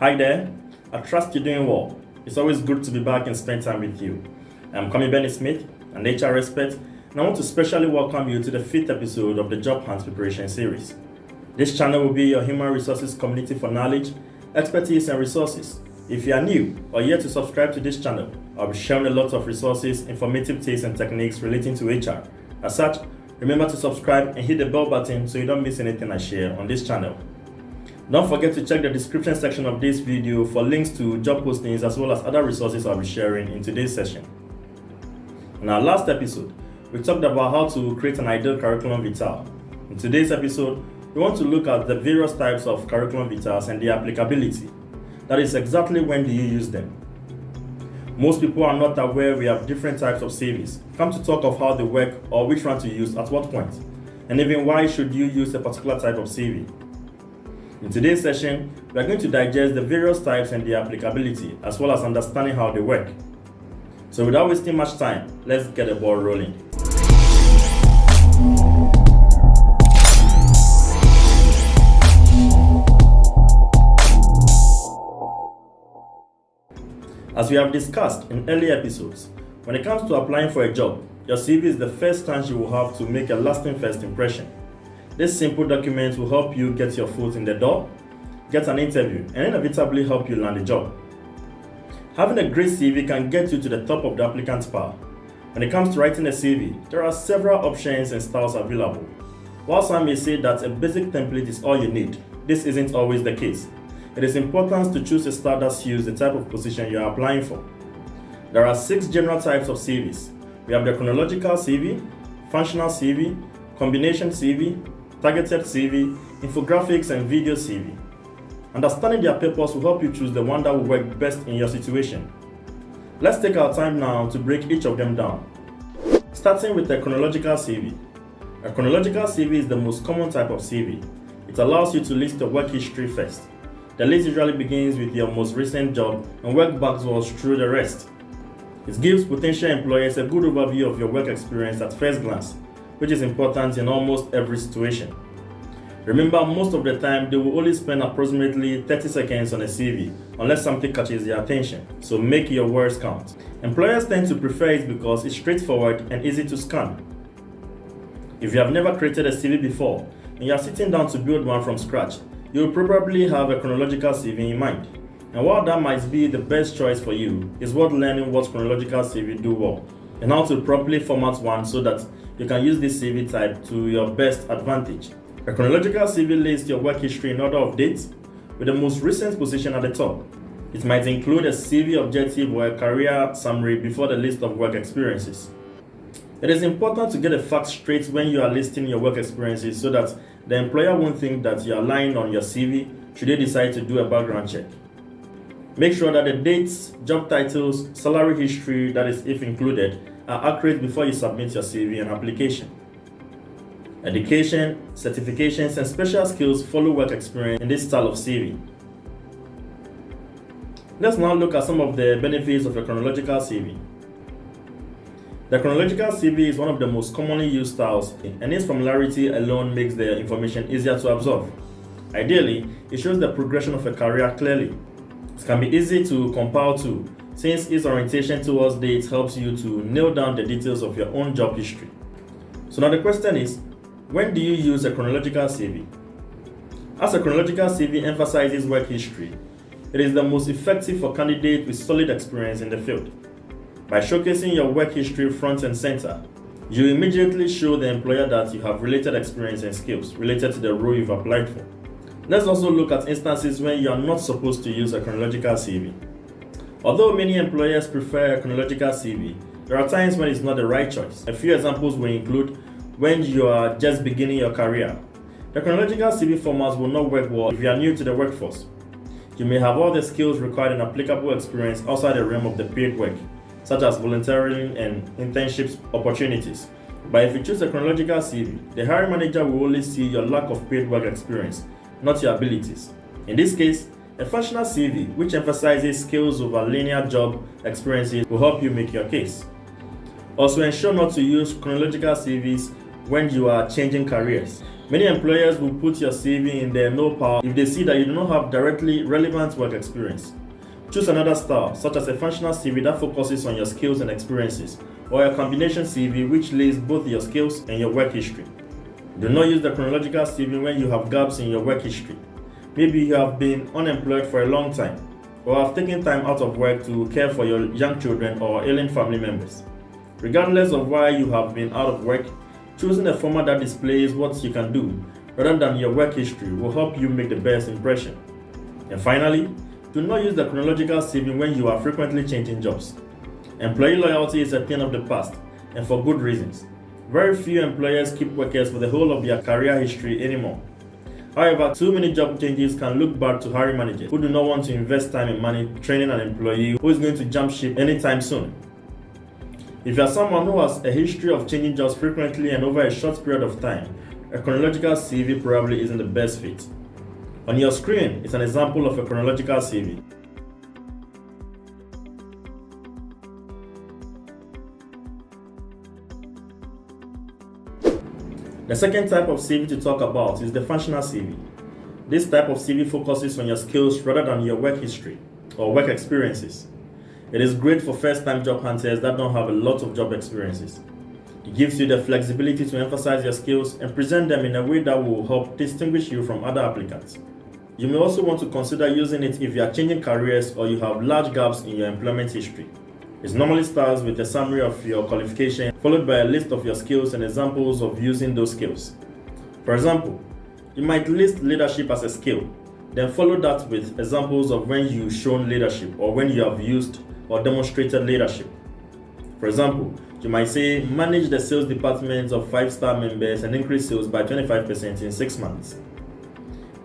Hi there, I trust you're doing well. It's always good to be back and spend time with you. I'm Benny Smith, an HR expert, and I want to specially welcome you to the 5th episode of the Job Hunt Preparation Series. This channel will be your human resources community for knowledge, expertise, and resources. If you are new or yet to subscribe to this channel, I'll be sharing a lot of resources, informative tips, and techniques relating to HR. As such, remember to subscribe and hit the bell button so you don't miss anything I share on this channel. Don't forget to check the description section of this video for links to job postings as well as other resources I'll be sharing in today's session. In our last episode, we talked about how to create an ideal curriculum vitae. In today's episode, we want to look at the various types of curriculum vitae and their applicability. That is, exactly when do you use them? Most people are not aware we have different types of CVs. Come to talk of how they work or which one to use at what point, and even why should you use a particular type of CV. In today's session, we are going to digest the various types and their applicability, as well as understanding how they work. So without wasting much time, let's get the ball rolling. As we have discussed in earlier episodes, when it comes to applying for a job, your CV is the first chance you will have to make a lasting first impression. This simple document will help you get your foot in the door, get an interview, and inevitably help you land a job. Having a great CV can get you to the top of the applicant's pile. When it comes to writing a CV, there are several options and styles available. While some may say that a basic template is all you need, this isn't always the case. It is important to choose a style that suits the type of position you are applying for. There are 6 general types of CVs. We have the chronological CV, functional CV, combination CV, targeted CV, infographics, and video CV. Understanding their purpose will help you choose the one that will work best in your situation. Let's take our time now to break each of them down. Starting with the chronological CV. A chronological CV is the most common type of CV. It allows you to list your work history first. The list usually begins with your most recent job and works backwards through the rest. It gives potential employers a good overview of your work experience at first glance, which is important in almost every situation. Remember, most of the time, they will only spend approximately 30 seconds on a CV unless something catches their attention, so make your words count. Employers tend to prefer it because it's straightforward and easy to scan. If you have never created a CV before and you are sitting down to build one from scratch, you will probably have a chronological CV in mind. And while that might be the best choice for you, it's worth learning what chronological CV do well and how to properly format one so that you can use this CV type to your best advantage. A chronological CV lists your work history in order of dates, with the most recent position at the top. It might include a CV objective or a career summary before the list of work experiences. It is important to get the facts straight when you are listing your work experiences so that the employer won't think that you are lying on your CV should they decide to do a background check. Make sure that the dates, job titles, salary history, that is if included, are accurate before you submit your CV and application. Education, certifications, and special skills follow work experience in this style of CV. Let's now look at some of the benefits of a chronological CV. The chronological CV is one of the most commonly used styles, and its familiarity alone makes the information easier to absorb. Ideally, it shows the progression of a career clearly. It can be easy to compile too, since its orientation towards dates helps you to nail down the details of your own job history. So now the question is, when do you use a chronological CV? As a chronological CV emphasizes work history, it is the most effective for candidates with solid experience in the field. By showcasing your work history front and center, you immediately show the employer that you have related experience and skills related to the role you've applied for. Let's also look at instances when you are not supposed to use a chronological CV. Although many employers prefer a chronological CV, there are times when it's not the right choice. A few examples will include when you are just beginning your career. The chronological CV format will not work well if you are new to the workforce. You may have all the skills required and applicable experience outside the realm of the paid work, such as volunteering and internships opportunities. But if you choose a chronological CV, the hiring manager will only see your lack of paid work experience, not your abilities. In this case, a functional CV, which emphasizes skills over linear job experiences, will help you make your case. Also, ensure not to use chronological CVs when you are changing careers. Many employers will put your CV in their no power if they see that you do not have directly relevant work experience. Choose another style, such as a functional CV that focuses on your skills and experiences, or a combination CV which lists both your skills and your work history. Do not use the chronological CV when you have gaps in your work history. Maybe you have been unemployed for a long time, or have taken time out of work to care for your young children or ailing family members. Regardless of why you have been out of work, choosing a format that displays what you can do rather than your work history will help you make the best impression. And finally, do not use the chronological CV when you are frequently changing jobs. Employee loyalty is a thing of the past, and for good reasons. Very few employers keep workers for the whole of their career history anymore. However, too many job changes can look bad to hiring managers who do not want to invest time and money training an employee who is going to jump ship anytime soon. If you are someone who has a history of changing jobs frequently and over a short period of time, a chronological CV probably isn't the best fit. On your screen is an example of a chronological CV. The second type of CV to talk about is the functional CV. This type of CV focuses on your skills rather than your work history or work experiences. It is great for first-time job hunters that don't have a lot of job experiences. It gives you the flexibility to emphasize your skills and present them in a way that will help distinguish you from other applicants. You may also want to consider using it if you are changing careers or you have large gaps in your employment history. It normally starts with a summary of your qualification, followed by a list of your skills and examples of using those skills. For example, you might list leadership as a skill, then follow that with examples of when you've shown leadership or when you have used or demonstrated leadership. For example, you might say, manage the sales department of 5-star members and increase sales by 25% in 6 months.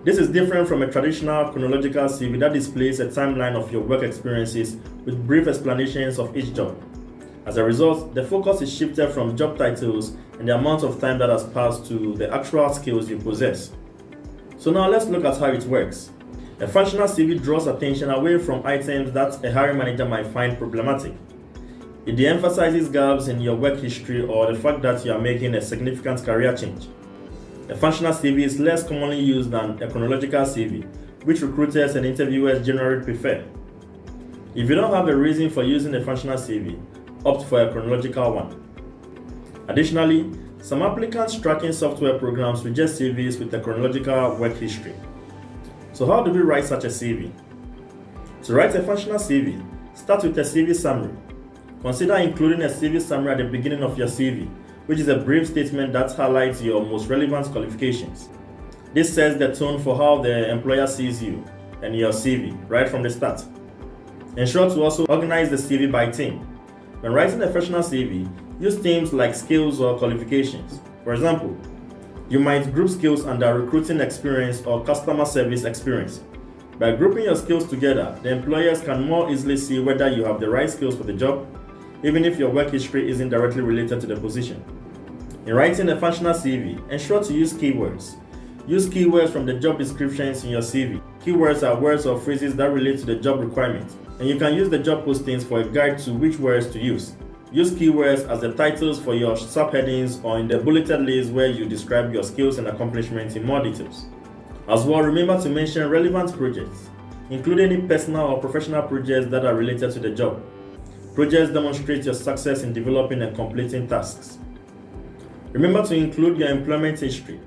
This is different from a traditional chronological CV that displays a timeline of your work experiences with brief explanations of each job. As a result, the focus is shifted from job titles and the amount of time that has passed to the actual skills you possess. So now let's look at how it works. A functional CV draws attention away from items that a hiring manager might find problematic. It de-emphasizes gaps in your work history or the fact that you are making a significant career change. A functional CV is less commonly used than a chronological CV, which recruiters and interviewers generally prefer. If you don't have a reason for using a functional CV, opt for a chronological one. Additionally, some applicants tracking software programs reject CVs with a chronological work history. So how do we write such a CV? To write a functional CV, start with a CV summary. Consider including a CV summary at the beginning of your CV, which is a brief statement that highlights your most relevant qualifications. This sets the tone for how the employer sees you and your CV right from the start. Ensure to also organize the CV by theme. When writing a functional CV, use themes like skills or qualifications. For example, you might group skills under recruiting experience or customer service experience. By grouping your skills together, the employers can more easily see whether you have the right skills for the job, even if your work history isn't directly related to the position. In writing a functional CV, ensure to use keywords. Use keywords from the job descriptions in your CV. Keywords are words or phrases that relate to the job requirement, and you can use the job postings for a guide to which words to use. Use keywords as the titles for your subheadings or in the bulleted list where you describe your skills and accomplishments in more details. As well, remember to mention relevant projects. Include any personal or professional projects that are related to the job. Projects demonstrate your success in developing and completing tasks. Remember to include your employment history.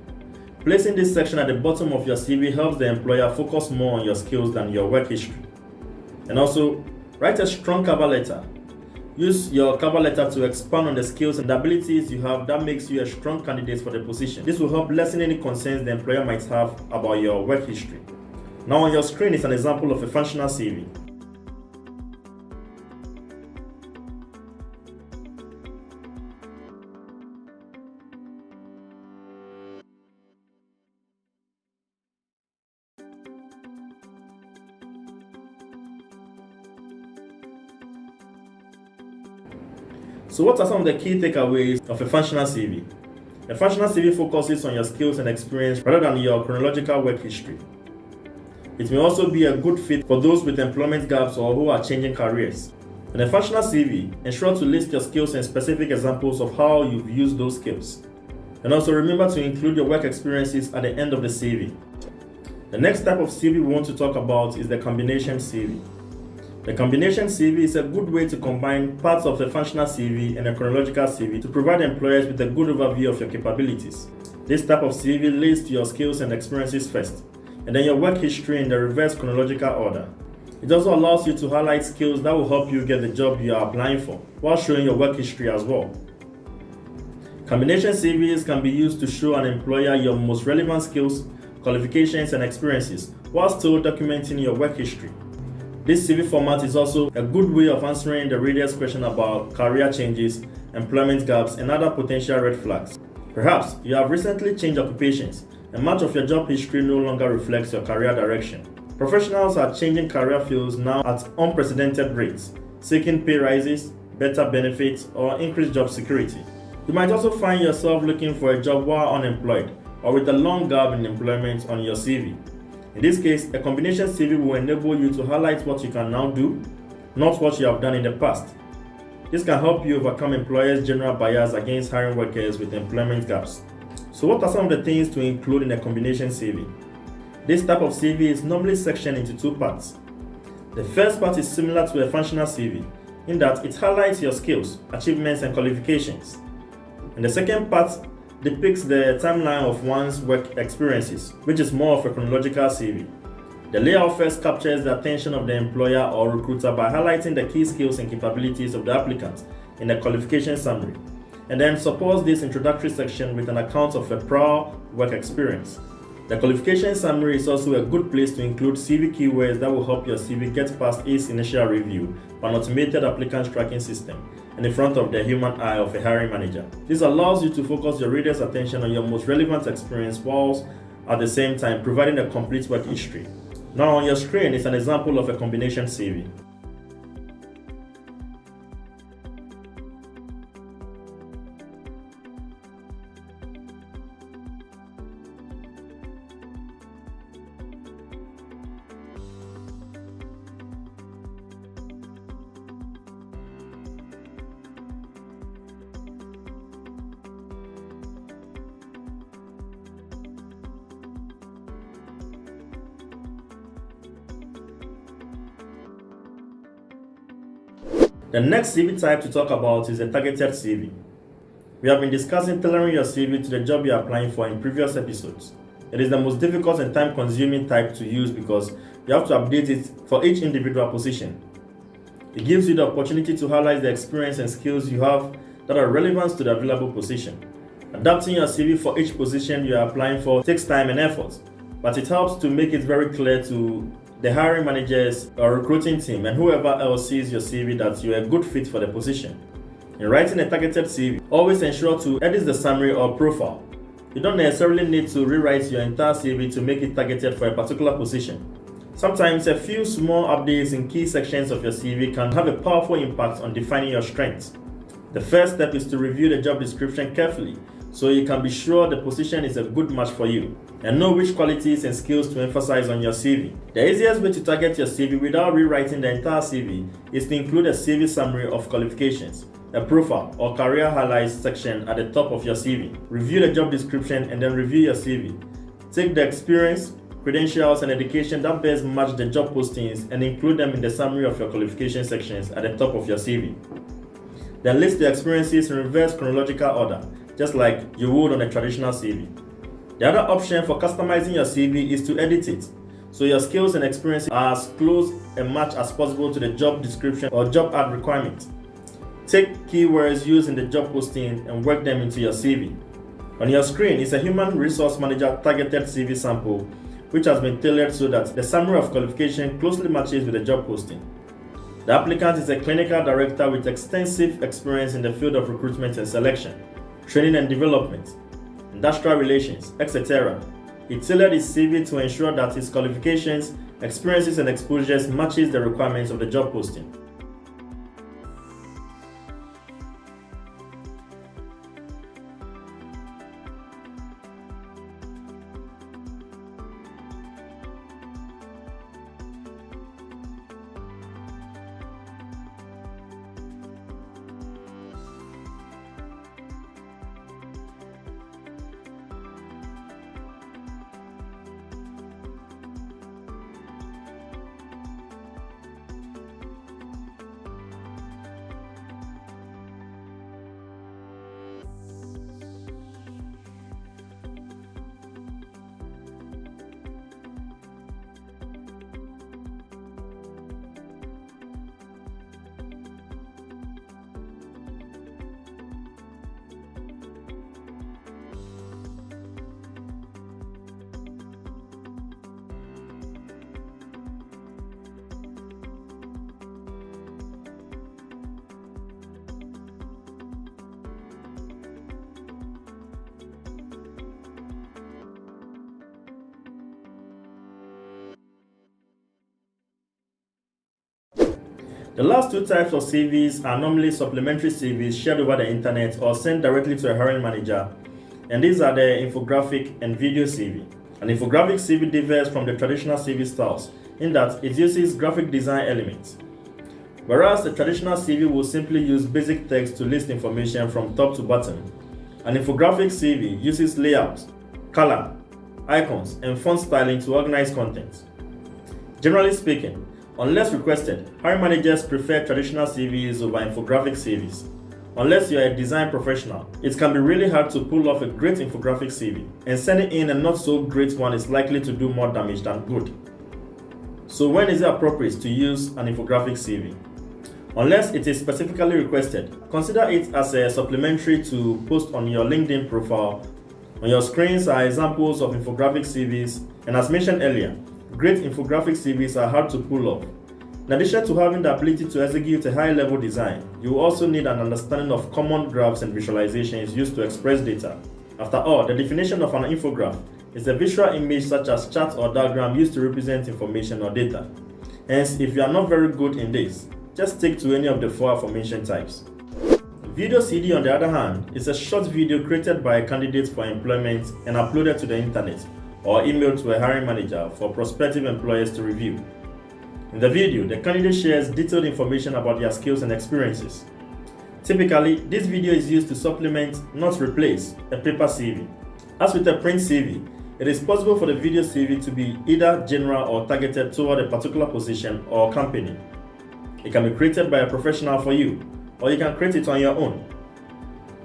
Placing this section at the bottom of your CV helps the employer focus more on your skills than your work history. And also, write a strong cover letter. Use your cover letter to expand on the skills and abilities you have that makes you a strong candidate for the position. This will help lessen any concerns the employer might have about your work history. Now on your screen is an example of a functional CV. So what are some of the key takeaways of a functional CV? A functional CV focuses on your skills and experience rather than your chronological work history. It may also be a good fit for those with employment gaps or who are changing careers. In a functional CV, ensure to list your skills and specific examples of how you've used those skills. And also remember to include your work experiences at the end of the CV. The next type of CV we want to talk about is the combination CV. The combination CV is a good way to combine parts of a functional CV and a chronological CV to provide employers with a good overview of your capabilities. This type of CV lists your skills and experiences first, and then your work history in the reverse chronological order. It also allows you to highlight skills that will help you get the job you are applying for, while showing your work history as well. Combination CVs can be used to show an employer your most relevant skills, qualifications, and experiences, while still documenting your work history. This CV format is also a good way of answering the reader's question about career changes, employment gaps, and other potential red flags. Perhaps you have recently changed occupations, and much of your job history no longer reflects your career direction. Professionals are changing career fields now at unprecedented rates, seeking pay rises, better benefits, or increased job security. You might also find yourself looking for a job while unemployed, or with a long gap in employment on your CV. In this case, a combination CV will enable you to highlight what you can now do, not what you have done in the past. This can help you overcome employers' general bias against hiring workers with employment gaps. So what are some of the things to include in a combination CV? This type of CV is normally sectioned into two parts. The first part is similar to a functional CV, in that it highlights your skills, achievements, and qualifications. And the second part depicts the timeline of one's work experiences, which is more of a chronological CV. The layout first captures the attention of the employer or recruiter by highlighting the key skills and capabilities of the applicant in the qualification summary, and then supports this introductory section with an account of a prior work experience. The qualification summary is also a good place to include CV keywords that will help your CV get past its initial review by an automated applicant tracking system and in front of the human eye of a hiring manager. This allows you to focus your reader's attention on your most relevant experience whilst at the same time providing a complete work history. Now on your screen is an example of a combination CV. The next CV type to talk about is a targeted CV. We have been discussing tailoring your CV to the job you are applying for in previous episodes. It is the most difficult and time-consuming type to use because you have to update it for each individual position. It gives you the opportunity to highlight the experience and skills you have that are relevant to the available position. Adapting your CV for each position you are applying for takes time and effort, but it helps to make it very clear to the hiring managers or recruiting team and whoever else sees your CV that you are a good fit for the position. In writing a targeted CV, always ensure to edit the summary or profile. You don't necessarily need to rewrite your entire CV to make it targeted for a particular position. Sometimes a few small updates in key sections of your CV can have a powerful impact on defining your strengths. The first step is to review the job description carefully so you can be sure the position is a good match for you and know which qualities and skills to emphasize on your CV. The easiest way to target your CV without rewriting the entire CV is to include a CV summary of qualifications, a profile or career highlights section at the top of your CV. Review the job description and then review your CV. Take the experience, credentials, and education that best match the job postings and include them in the summary of your qualification sections at the top of your CV. Then list the experiences in reverse chronological order, just like you would on a traditional CV. The other option for customizing your CV is to edit it, so your skills and experiences are as close a match as possible to the job description or job ad requirement. Take keywords used in the job posting and work them into your CV. On your screen is a Human Resource Manager targeted CV sample, which has been tailored so that the summary of qualification closely matches with the job posting. The applicant is a clinical director with extensive experience in the field of recruitment and selection, training and development, industrial relations, etc. He tailored his CV to ensure that his qualifications, experiences, and exposures matches the requirements of the job posting. The last two types of CVs are normally supplementary CVs shared over the internet or sent directly to a hiring manager, and these are the infographic and video CV. An infographic CV differs from the traditional CV styles in that it uses graphic design elements, whereas the traditional CV will simply use basic text to list information from top to bottom. An infographic CV uses layout, color, icons, and font styling to organize content. Generally speaking, unless requested, hiring managers prefer traditional CVs over infographic CVs. Unless you are a design professional, it can be really hard to pull off a great infographic CV, and sending in a not so great one is likely to do more damage than good. So when is it appropriate to use an infographic CV? Unless it is specifically requested, consider it as a supplementary to post on your LinkedIn profile. On your screens are examples of infographic CVs, and as mentioned earlier, great infographic CVs are hard to pull off. In addition to having the ability to execute a high-level design, you will also need an understanding of common graphs and visualizations used to express data. After all, the definition of an infograph is a visual image such as chart or diagram used to represent information or data. Hence, if you are not very good in this, just stick to any of the four aforementioned types. Video CD, on the other hand, is a short video created by a candidate for employment and uploaded to the internet or emailed to a hiring manager for prospective employers to review. In the video, the candidate shares detailed information about their skills and experiences. Typically, this video is used to supplement, not replace, a paper CV. As with a print CV, it is possible for the video CV to be either general or targeted toward a particular position or company. It can be created by a professional for you, or you can create it on your own.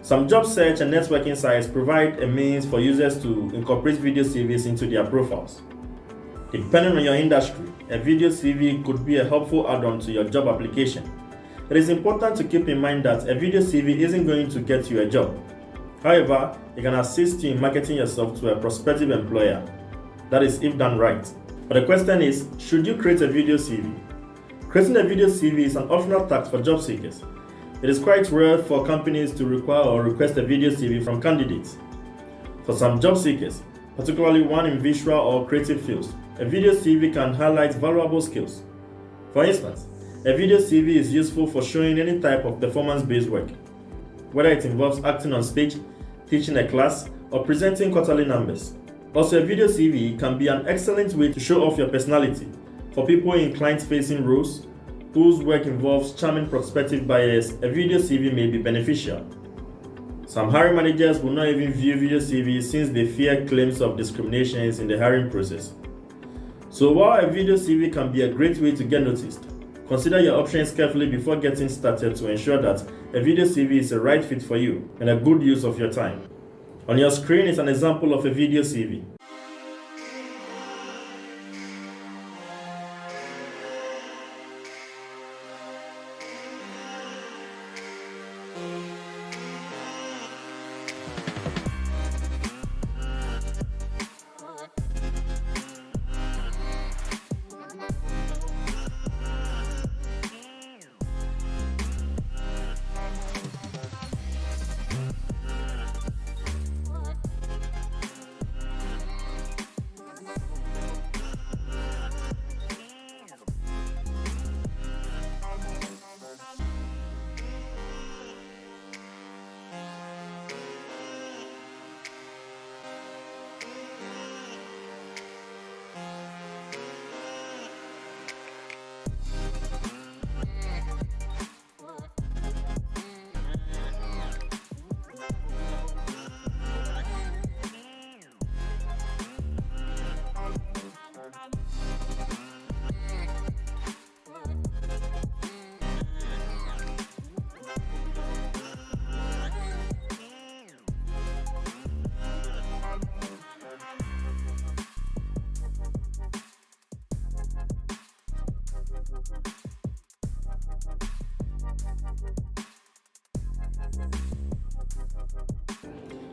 Some job search and networking sites provide a means for users to incorporate video CVs into their profiles. Depending on your industry, a video CV could be a helpful add-on to your job application. It is important to keep in mind that a video CV isn't going to get you a job. However, it can assist you in marketing yourself to a prospective employer. That is, if done right. But the question is, should you create a video CV? Creating a video CV is an optional task for job seekers. It is quite rare for companies to require or request a video CV from candidates. For some job seekers, particularly one in visual or creative fields, a video CV can highlight valuable skills. For instance, a video CV is useful for showing any type of performance-based work, whether it involves acting on stage, teaching a class, or presenting quarterly numbers. Also, a video CV can be an excellent way to show off your personality for people in client-facing roles whose work involves charming prospective buyers. A video CV may be beneficial. Some hiring managers will not even view video CVs since they fear claims of discriminations in the hiring process. So while a video CV can be a great way to get noticed, consider your options carefully before getting started to ensure that a video CV is the right fit for you and a good use of your time. On your screen is an example of a video CV.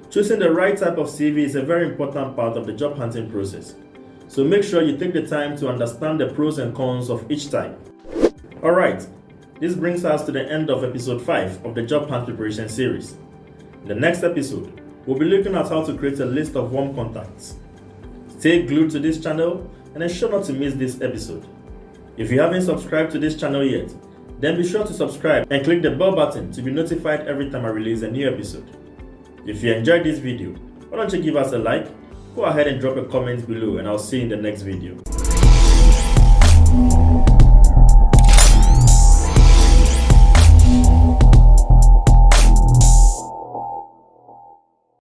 Choosing the right type of CV is a very important part of the job hunting process. So make sure you take the time to understand the pros and cons of each type. Alright, this brings us to the end of episode 5 of the Job Hunt Preparation series. In the next episode, we'll be looking at how to create a list of warm contacts. Stay glued to this channel and ensure not to miss this episode. If you haven't subscribed to this channel yet, Then be sure to subscribe and click the bell button to be notified every time I release a new episode. If you enjoyed this video, why don't you give us a like? Go ahead and drop a comment below and I'll see you in the next video.